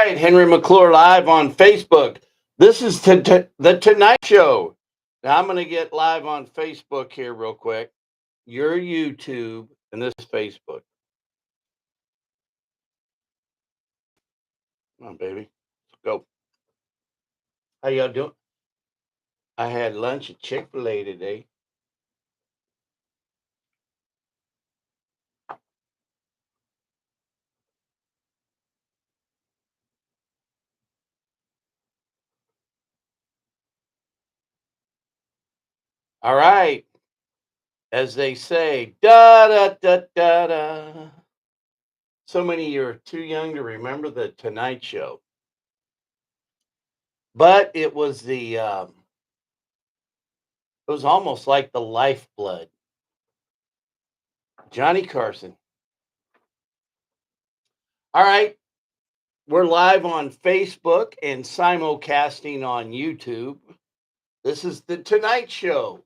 right, Henry McClure live on Facebook. This is the Tonight Show. Now I'm going to get live on Facebook here real quick. Your YouTube and this is Facebook. Come on, baby. Let's go. How y'all doing? I had lunch at Chick-fil-A today. All right. As they say, da da da da da. So many you're too young to remember the Tonight Show. But it was almost like the lifeblood. Johnny Carson. All right. We're live on Facebook and simulcasting on YouTube. This is the Tonight Show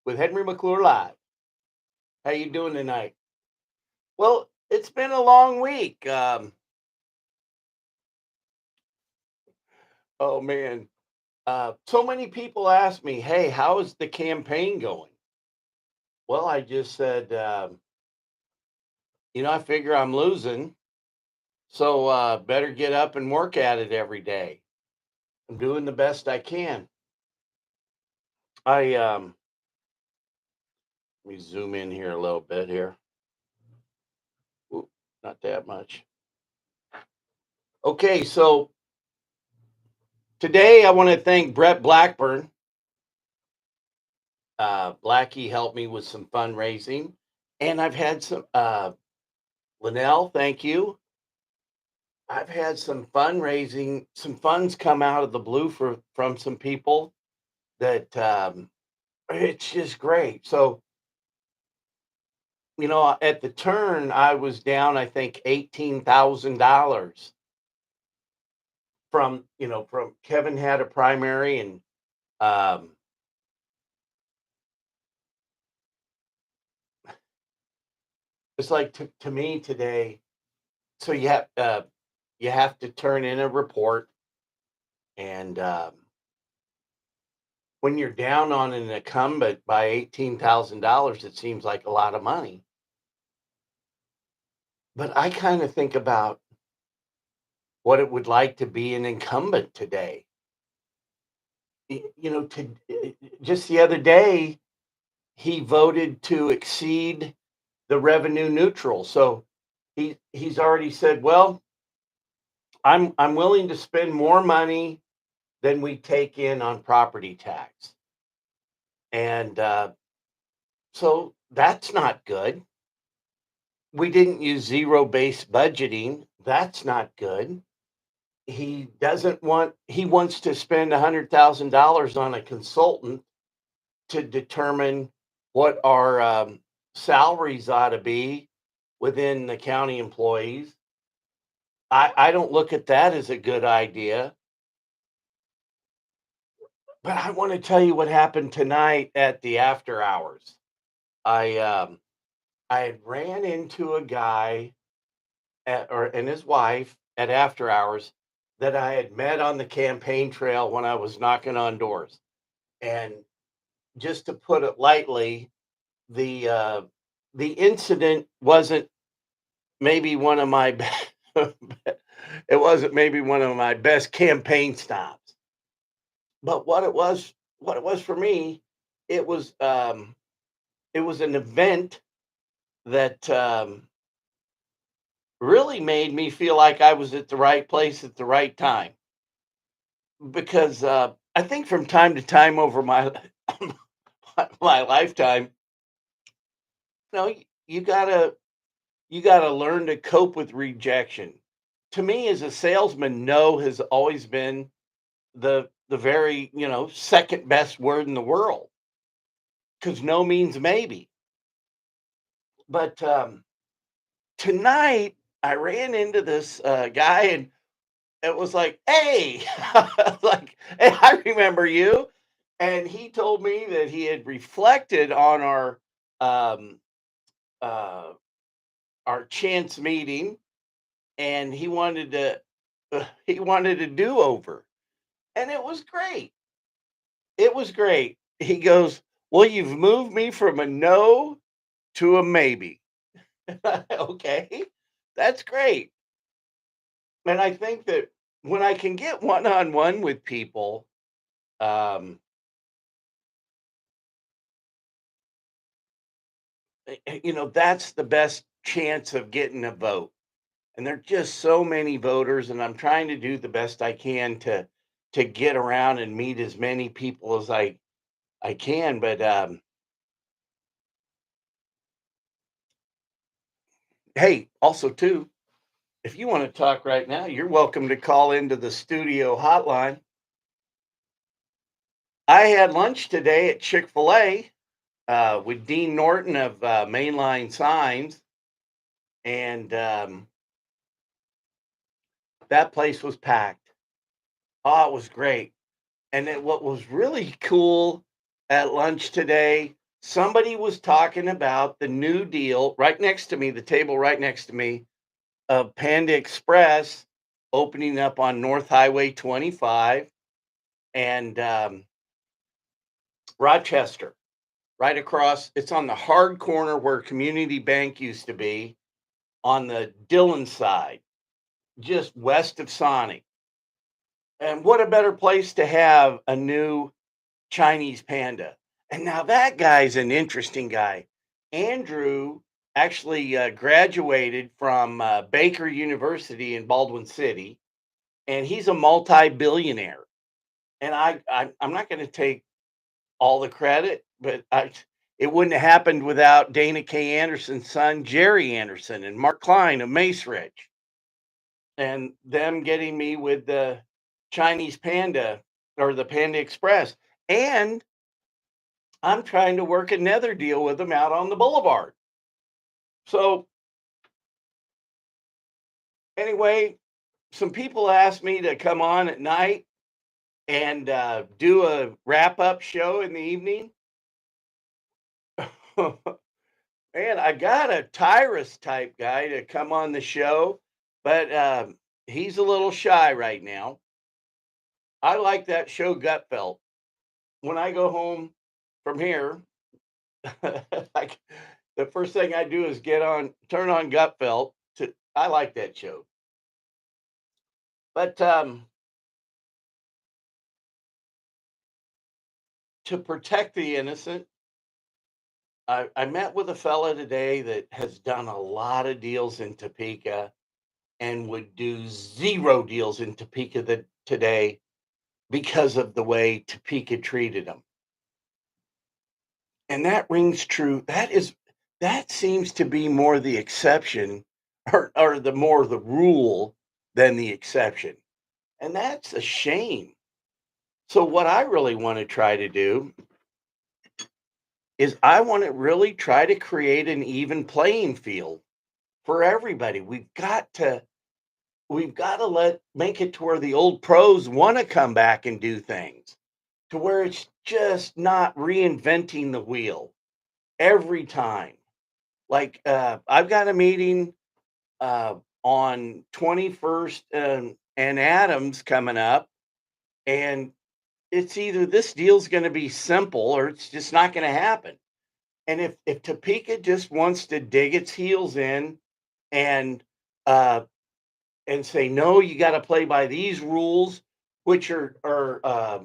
with Henry McClure live. How you doing tonight? Well, it's been a long week. Oh man, so many people ask me, "Hey, how is the campaign going?" Well, I just said, I figure I'm losing, so better get up and work at it every day. I'm doing the best I can. I Let me zoom in here a little bit here. Ooh, not that much. Okay, so today I want to thank Brett Blackburn. Blackie helped me with some fundraising, and I've had some Linnell. Thank you. I've had some fundraising, some funds come out of the blue from some people that it's just great. So at the turn, I was down, I think, $18,000 from Kevin had a primary and um, it's like to me today. So you have to turn in a report, and when you're down on an incumbent by $18,000, it seems like a lot of money. But I kind of think about what it would like to be an incumbent today. Just the other day, he voted to exceed the revenue neutral. So he's already said, well, I'm willing to spend more money than we take in on property tax. And so that's not good. We didn't use zero-based budgeting. That's not good. He wants to spend $100,000 on a consultant to determine what our salaries ought to be within the county employees. I don't look at that as a good idea. But I want to tell you what happened tonight at the after hours. I I had ran into a guy and his wife at after hours that I had met on the campaign trail when I was knocking on doors. And just to put it lightly, the uh, the incident wasn't maybe one of my it wasn't maybe one of my best campaign stops. But what it was for me, it was um, it was an event that really made me feel like I was at the right place at the right time. Because I think from time to time over my my lifetime, you gotta learn to cope with rejection. To me, as a salesman, no has always been the very second best word in the world because no means maybe. But tonight I ran into this guy and it was like, hey, like, hey, I remember you. And he told me that he had reflected on um, uh, our chance meeting, and he wanted to. he wanted a do-over, and it was great. It was great. He goes, "Well, you've moved me from a no to a maybe." Okay, that's great. And I think that when I can get one-on-one with people, um, that's the best chance of getting a vote. And there're just so many voters, and I'm trying to do the best I can to get around and meet as many people as I can. But hey, also too, if you want to talk right now, you're welcome to call into the studio hotline. I had lunch today at Chick-fil-A with Dean Norton of Mainline Signs, and that place was packed. Oh, it was great. And then what was really cool at lunch today, somebody was talking about the new deal right next to me, the table right next to me, of Panda Express opening up on North Highway 25 and Rochester, right across. It's on the hard corner where Community Bank used to be on the Dillon side, just west of Sonic. And what a better place to have a new Chinese panda. And now that guy's an interesting guy. Andrew actually graduated from Baker University in Baldwin City, and he's a multi-billionaire. And I'm not going to take all the credit, but it wouldn't have happened without Dana K. Anderson's son, Jerry Anderson, and Mark Klein of Mace Ridge, and them getting me with the Chinese Panda or the Panda Express. And I'm trying to work another deal with them out on the boulevard. So anyway, some people asked me to come on at night and do a wrap up show in the evening. Man, I got a Tyrus type guy to come on the show, but he's a little shy right now. I like that show Gutfelt. When I go home from here, like the first thing I do is turn on Gutfelt. I like that show. But to protect the innocent, I met with a fella today that has done a lot of deals in Topeka and would do zero deals in Topeka today because of the way Topeka treated him. And that rings true. That seems to be more the exception or the more the rule than the exception. And that's a shame. So what I really want to try to do is I want to really try to create an even playing field for everybody. We've got to make it to where the old pros want to come back and do things, to where it's just not reinventing the wheel every time. Like I've got a meeting on 21st and Adams coming up, and it's either this deal's going to be simple or it's just not going to happen. And if Topeka just wants to dig its heels in and uh, and say no, you got to play by these rules, which are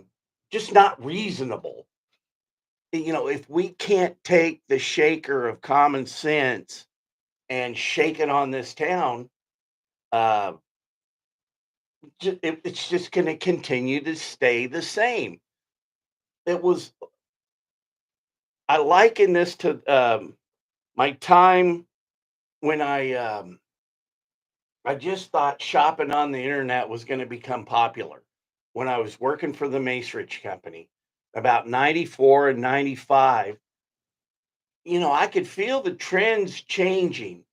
just not reasonable. If we can't take the shaker of common sense and shake it on this town, uh, it's just going to continue to stay the same. It was I liken this to my time when I just thought shopping on the internet was going to become popular when I was working for the Macerich Company about 94 and 95. I could feel the trends changing.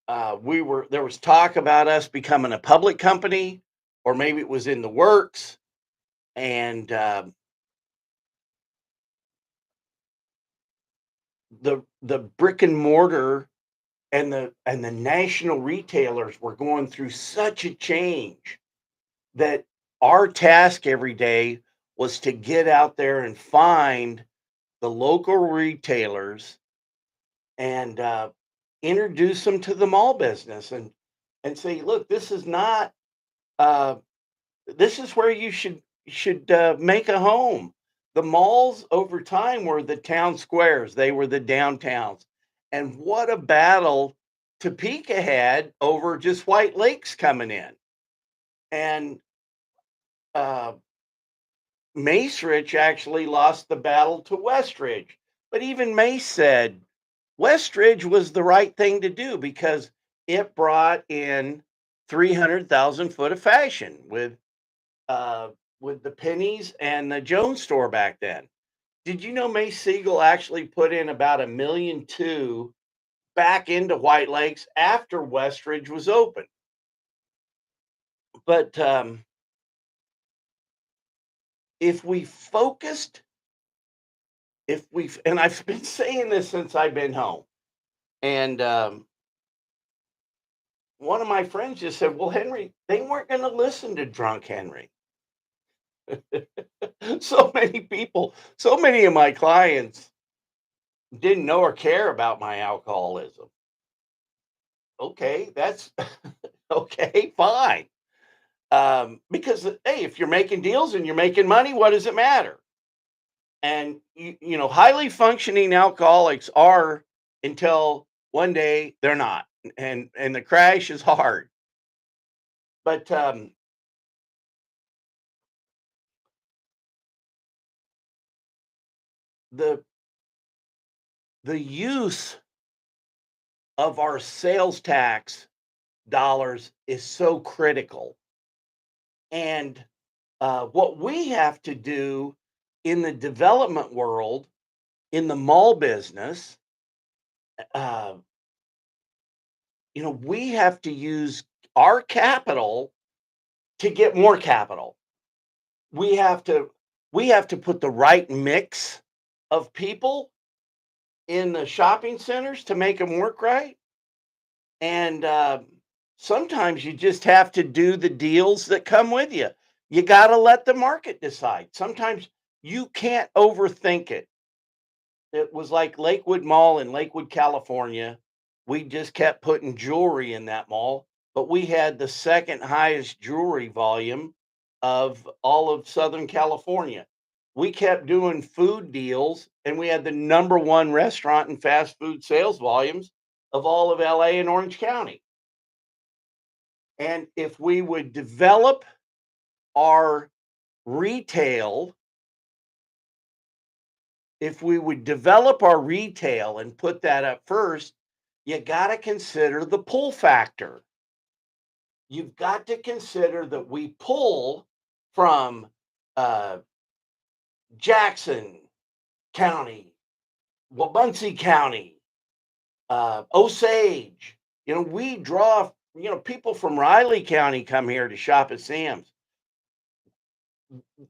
There was talk about us becoming a public company, or maybe it was in the works. And the brick and mortar and the national retailers were going through such a change that our task every day was to get out there and find the local retailers and introduce them to the mall business and say, look, this is not uh, this is where you should make a home. The malls over time were the town squares, they were the downtowns. And what a battle Topeka had over just White Lakes coming in. And uh, Macerich actually lost the battle to Westridge. But even Mace said Westridge was the right thing to do because it brought in 300,000 foot of fashion uh, with the pennies and the Jones store back then. Did you know Mace Siegel actually put in about a million two back into White Lakes after Westridge was open? But if we focused, if we and I've been saying this since I've been home, and one of my friends just said, "Well, Henry, they weren't going to listen to drunk Henry." So many people, so many of my clients didn't know or care about my alcoholism. Okay, that's okay, fine. Because hey, if you're making deals and you're making money, what does it matter? And highly functioning alcoholics are until one day they're not, and the crash is hard. But the the use of our sales tax dollars is so critical. And what we have to do in the development world, in the mall business, uh, we have to use our capital to get more capital. We have to we have to put the right mix of people in the shopping centers to make them work right. And sometimes you just have to do the deals that come with you. You got to let the market decide. Sometimes you can't overthink it. It was like Lakewood Mall in Lakewood, California. We just kept putting jewelry in that mall, but we had the second highest jewelry volume of all of Southern California. We kept doing food deals, and we had the number one restaurant and fast food sales volumes of all of LA and Orange County. And if we would develop our retail, if we would develop our retail and put that up first, you got to consider the pull factor. You've got to consider that we pull from uh, Jackson County, Wabunsee County, Osage. We draw, people from Riley County come here to shop at Sam's.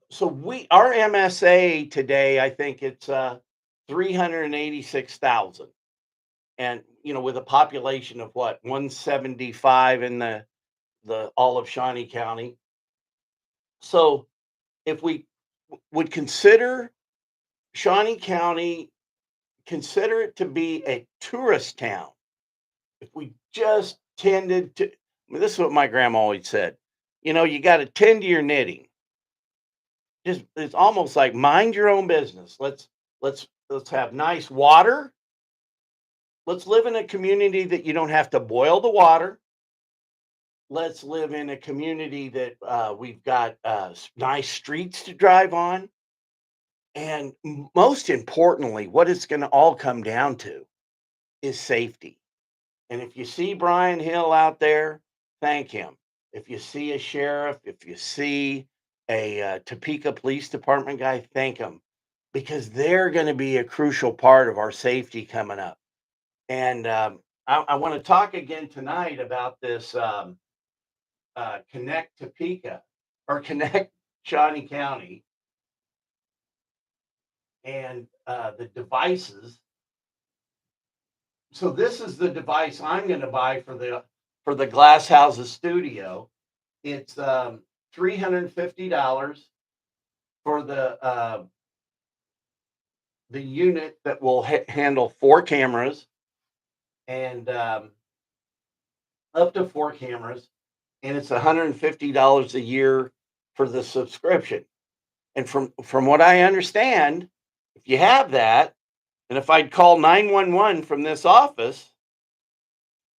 So our MSA today, I think it's 386,000. And with a population of what, 175 in the all of Shawnee County. So if we would consider Shawnee County, consider it to be a tourist town, if we just tended to, this is what my grandma always said, you got to tend to your knitting. Just it's almost like mind your own business. Let's have nice water. Let's live in a community that you don't have to boil the water. Let's live in a community that we've got nice streets to drive on. And most importantly, what it's going to all come down to is safety. And if you see Brian Hill out there, thank him. If you see a sheriff, if you see a Topeka Police Department guy, thank them because they're going to be a crucial part of our safety coming up. And I want to talk again tonight about this Connect Topeka or Connect Shawnee County and the devices So this is the device I'm going to buy for the Glass Houses studio. It's $350 for the unit that will handle 4 cameras and up to 4 cameras, and it's $150 a year for the subscription. And from what I understand, if you have that, and if I'd call 911 from this office,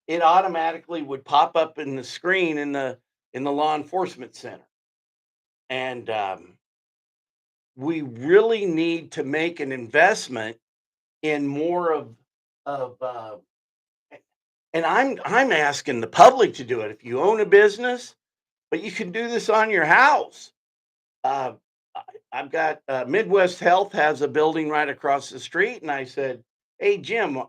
it automatically would pop up in the screen in the law enforcement center. And we really need to make an investment in more of and I'm asking the public to do it. If you own a business, but you can do this on your house. Uh, I've got Midwest Health has a building right across the street, and I said, "Hey Jim,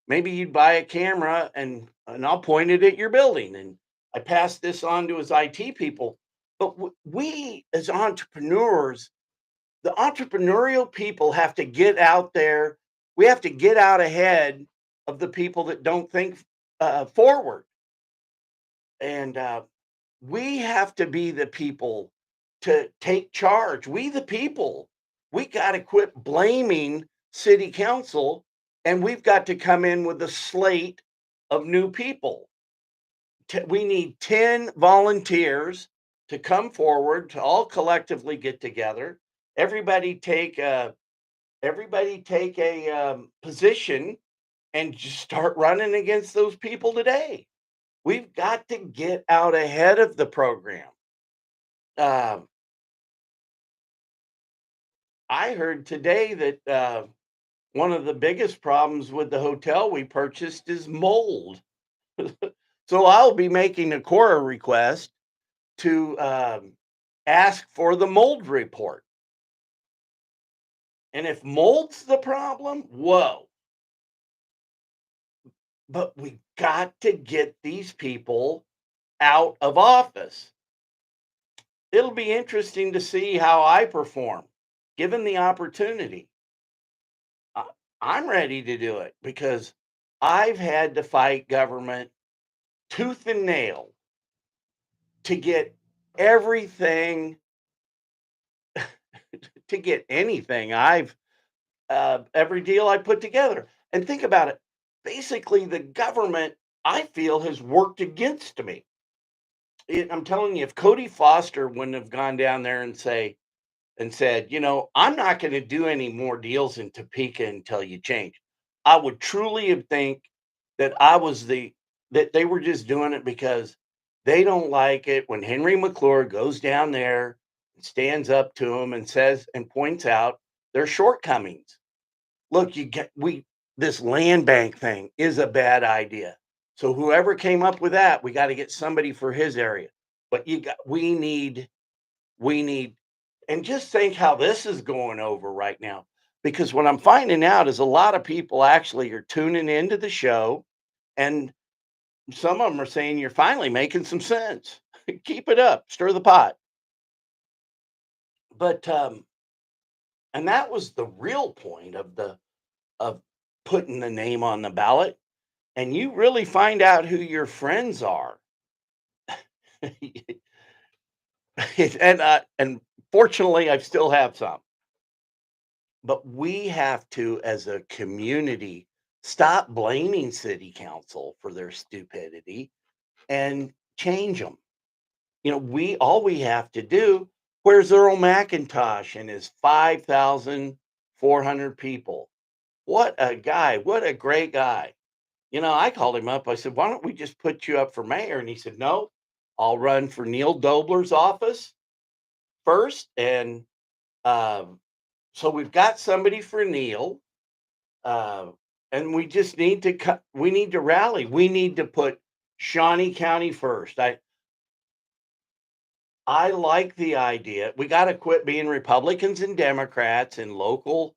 maybe you'd buy a camera and I'll point it at your building." And I passed this on to his IT people. But we as entrepreneurs, the entrepreneurial people have to get out there. We have to get out ahead of the people that don't think forward, and we have to be the people to take charge. We, the people, we got to quit blaming city council, and we've got to come in with a slate of new people. We need 10 volunteers to come forward to all collectively get together. Everybody take a position and just start running against those people today. We've got to get out ahead of the program. Um, I heard today that one of the biggest problems with the hotel we purchased is mold. So I'll be making a Cora request to ask for the mold report. And if mold's the problem, whoa. But we got to get these people out of office. It'll be interesting to see how I perform given the opportunity. I- I'm ready to do it because I've had to fight government tooth and nail to get everything, to get anything every deal I put together. And think about it. Basically, the government, I feel, has worked against me. I'm telling you, if Cody Foster wouldn't have gone down there and said, I'm not going to do any more deals in Topeka until you change, I would truly have think that that they were just doing it because they don't like it when Henry McClure goes down there and stands up to them and says and points out their shortcomings. Look, this land bank thing is a bad idea. So whoever came up with that, we got to get somebody for his area. But we need and just think how this is going over right now, because what I'm finding out is a lot of people actually are tuning into the show, and some of them are saying you're finally making some sense. Keep it up, stir the pot. But and that was the real point of putting the name on the ballot, and you really find out who your friends are. And fortunately I still have some. But we have to, as a community, stop blaming city council for their stupidity and change them. We have to do. Where's Earl McIntosh and his 5,400 people? What a guy! What a great guy! I called him up. I said, "Why don't we just put you up for mayor?" And he said, "No, I'll run for Neil Dobler's office first." And um, so we've got somebody for Neil. Uh, and we just need to we need to rally. We need to put Shawnee County first. I like the idea. We got to quit being Republicans and Democrats in local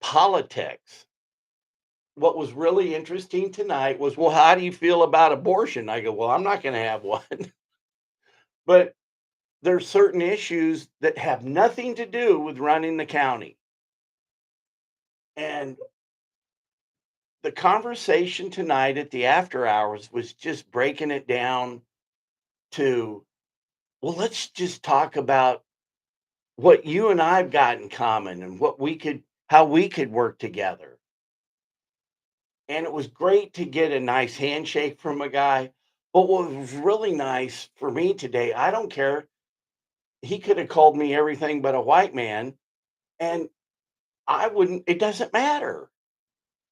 politics. What was really interesting tonight was, well, how do you feel about abortion? I go, well, I'm not going to have one. But there's certain issues that have nothing to do with running the county. And the conversation tonight at the after hours was just breaking it down to, well, let's just talk about what you and I've got in common and how we could work together. And it was great to get a nice handshake from a guy. But what was really nice for me today, I don't care. He could have called me everything but a white man, and I wouldn't, it doesn't matter.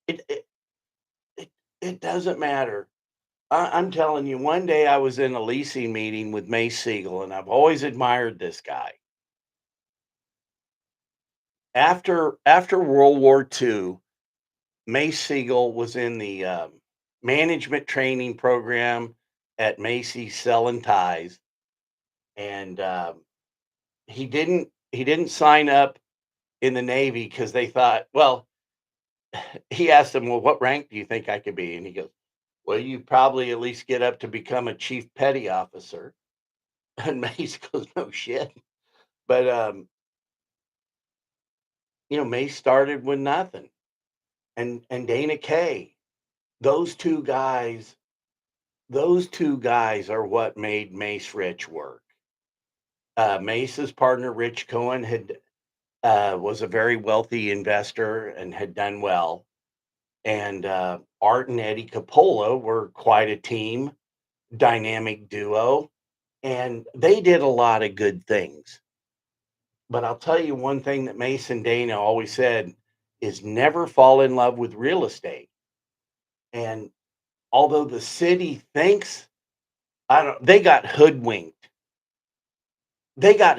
It it it, it doesn't matter. I'm telling you, one day I was in a leasing meeting with Mace Siegel, and I've always admired this guy. After World War II, Mace Siegel was in the management training program at Macy's selling ties, and he didn't sign up in the Navy because they thought, well, he asked him, well, what rank do you think I could be? And he goes, well, you probably at least get up to become a chief petty officer. And Mace goes, no shit. But Mace started with nothing. And Dana Kay, those two guys, those two guys are what made Mace Rich work. Mace's partner, Rich Cohen, had was a very wealthy investor and had done well. And Art and Eddie Capola were quite a team, dynamic duo, and they did a lot of good things. But I'll tell you one thing that Mace and Dana always said is never fall in love with real estate. And although the city thinks, I don't, they got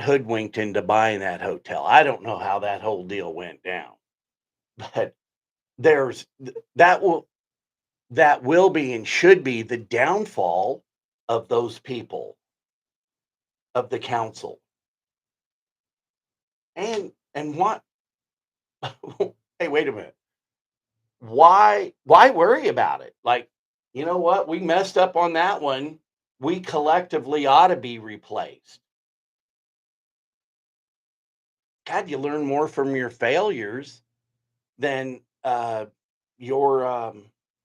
hoodwinked into buying that hotel. I don't know how that whole deal went down, but that will be and should be the downfall of those people, of the council. And what hey, wait a minute. Why worry about it? Like, you know what? We messed up on that one. We collectively ought to be replaced. God, you learn more from your failures than your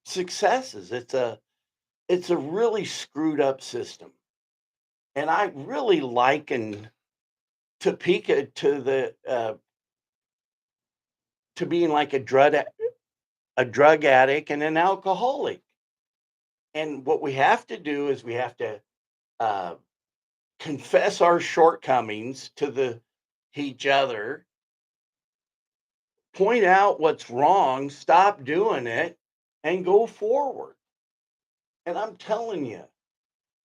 successes. It's a really screwed up system. And I really liken Topeka to being like a drug addict and an alcoholic. And what we have to do is we have to uh, confess our shortcomings to the each other, point out what's wrong, stop doing it, and go forward. And I'm telling you,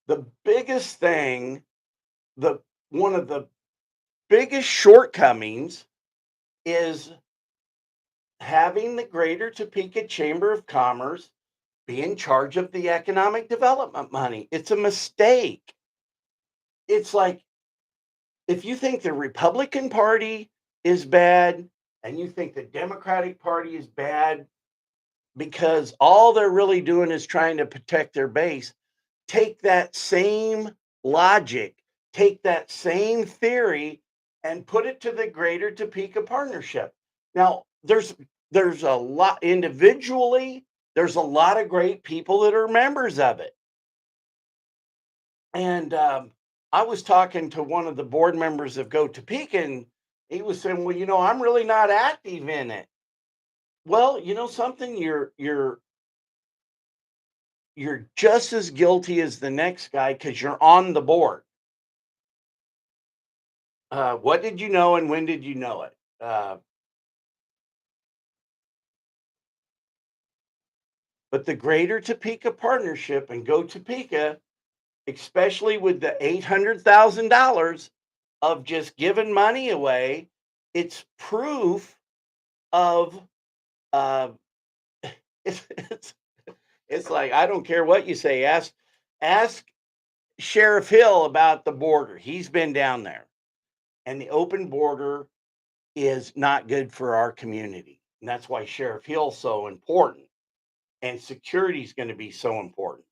the biggest thing, the one of the biggest shortcomings is having the Greater Topeka Chamber of Commerce be in charge of the economic development money. It's a mistake. It's like if you think the Republican Party is bad and you think the Democratic Party is bad because all they're really doing is trying to protect their base, take that same logic, take that same theory and put it to the Greater Topeka Partnership. Now, there's a lot individually, there's a lot of great people that are members of it. And I was talking to one of the board members of Go Topeka, and he was saying, "Well, I'm really not active in it." Well, you know something, you're just as guilty as the next guy because you're on the board. What did you know, and when did you know it? But the Greater Topeka Partnership and Go Topeka, especially with the $800,000 of just giving money away, it's proof of uh, it's, it's it's like I don't care what you say. Ask Sheriff Hill about the border. He's been down there, and the open border is not good for our community, and that's why Sheriff Hill's so important, and security is going to be so important.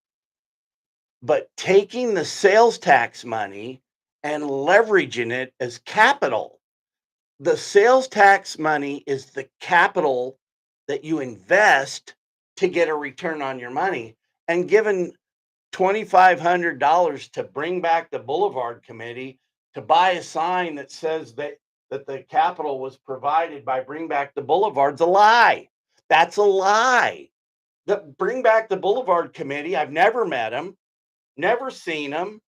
But taking the sales tax money and leveraging it as capital, the sales tax money is the capital that you invest to get a return on your money. And given $2,500 to bring back the Boulevard Committee to buy a sign that says that the capital was provided by Bring Back the Boulevard's a lie. That's a lie. The Bring Back the Boulevard Committee, I've never met him, never seen him,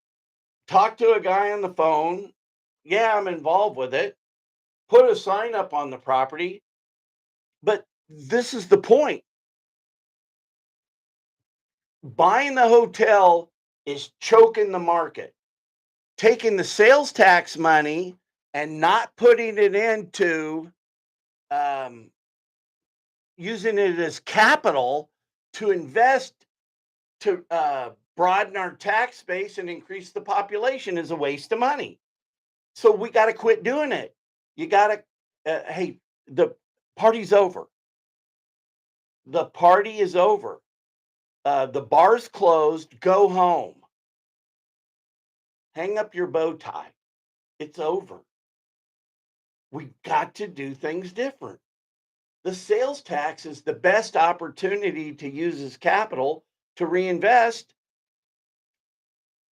talked to a guy on the phone. Yeah, I'm involved with it. Put a sign up on the property. But this is the point. Buying the hotel is choking the market. Taking the sales tax money and not putting it into um, using it as capital to invest to broaden our tax base and increase the population is a waste of money. So we got to quit doing it. You got to, hey, the party's over. The party is over. The bar's closed. Go home. Hang up your bow tie. It's over. We got to do things different. The sales tax is the best opportunity to use as capital to reinvest.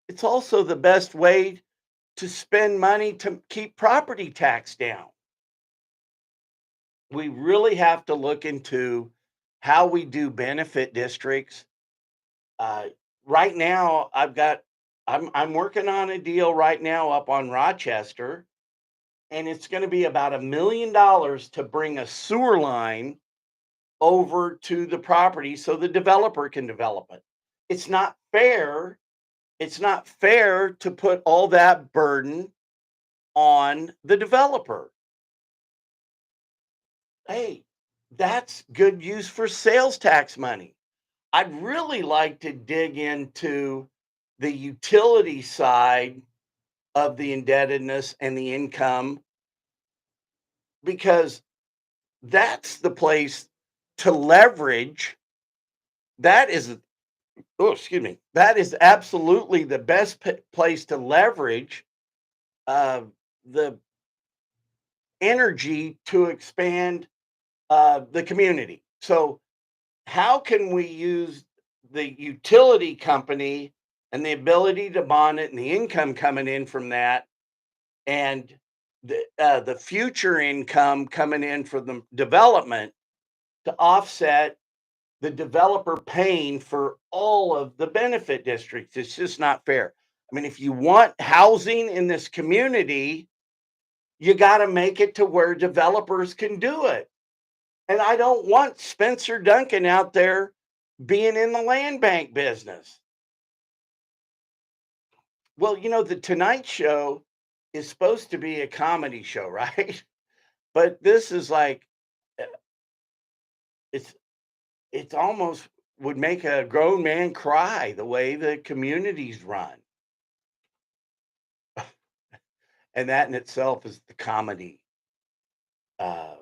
It's also the best way to spend money to keep property tax down. We really have to look into how we do benefit districts. Uh, right now, I'm working on a deal right now up on Rochester, and it's going to be about $1 million to bring a sewer line over to the property so the developer can develop it. It's not fair. It's not fair to put all that burden on the developer. Hey, that's good use for sales tax money. I'd really like to dig into the utility side of the indebtedness and the income because that's the place to leverage. That is, oh, excuse me, that is absolutely the best place to leverage uh, the energy to expand the community. So, how can we use the utility company and the ability to bond it and the income coming in from that and the future income coming in from the development to offset the developer paying for all of the benefit districts? It's just not fair. I mean, if you want housing in this community, you got to make it to where developers can do it. And I don't want Spencer Duncan out there being in the land bank business. Well, the Tonight Show is supposed to be a comedy show, right? But this is like uh, it's it's almost would make a grown man cry the way the communities run. And that in itself is uh,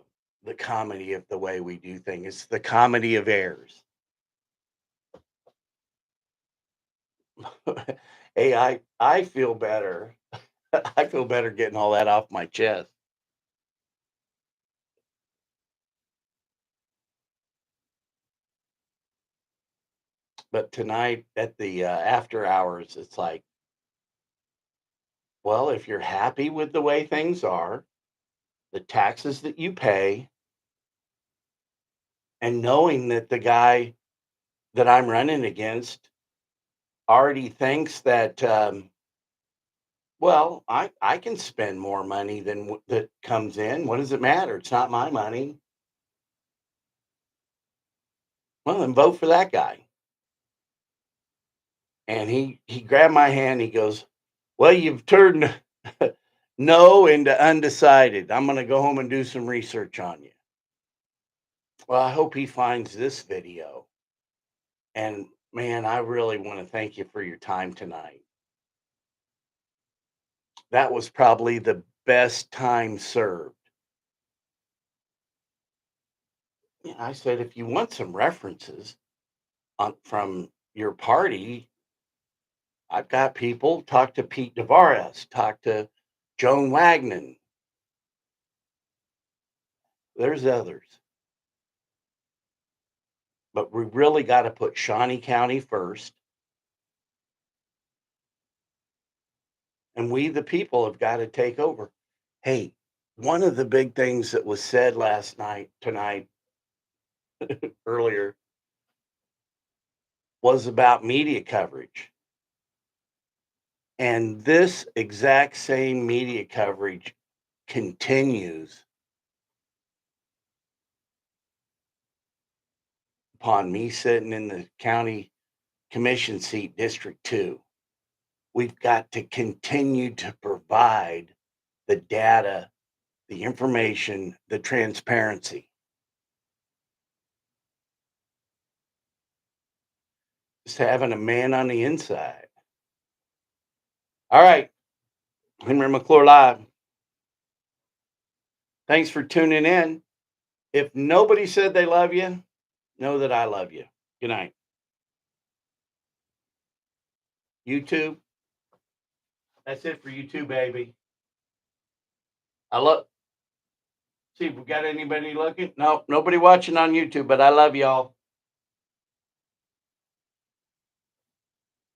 the comedy of the way we do things. It's the comedy of errors. Hey, I feel better. I feel better getting all that off my chest. But tonight at the after hours, it's like, well, if you're happy with the way things are, the taxes that you pay, and knowing that the guy that I'm running against already thinks that, well, I can spend more money than that comes in. What does it matter? It's not my money. Well, then vote for that guy. And he grabbed my hand. He goes, "Well, you've turned no into undecided. I'm going to go home and do some research on you." Well, I hope he finds this video. And man, I really want to thank you for your time tonight. That was probably the best time served. Yeah, I said, if you want some references from your party, I've got people. Talk to Pete Tavares, talk to Joan Wagnon. There's others. but we really got to put Shawnee County first. And we, the people, have got to take over. Hey, one of the big things that was said tonight, earlier, was about media coverage. And this exact same media coverage continues upon me sitting in the county commission seat, District 2. We've got to continue to provide the data, the information, the transparency. Just having a man on the inside. All right, Henry McClure Live. Thanks for tuning in. If nobody said they love you, know that I love you. Good night. YouTube, that's it for you too, baby. I love. See if we got anybody looking. No, nobody watching on YouTube, but I love y'all.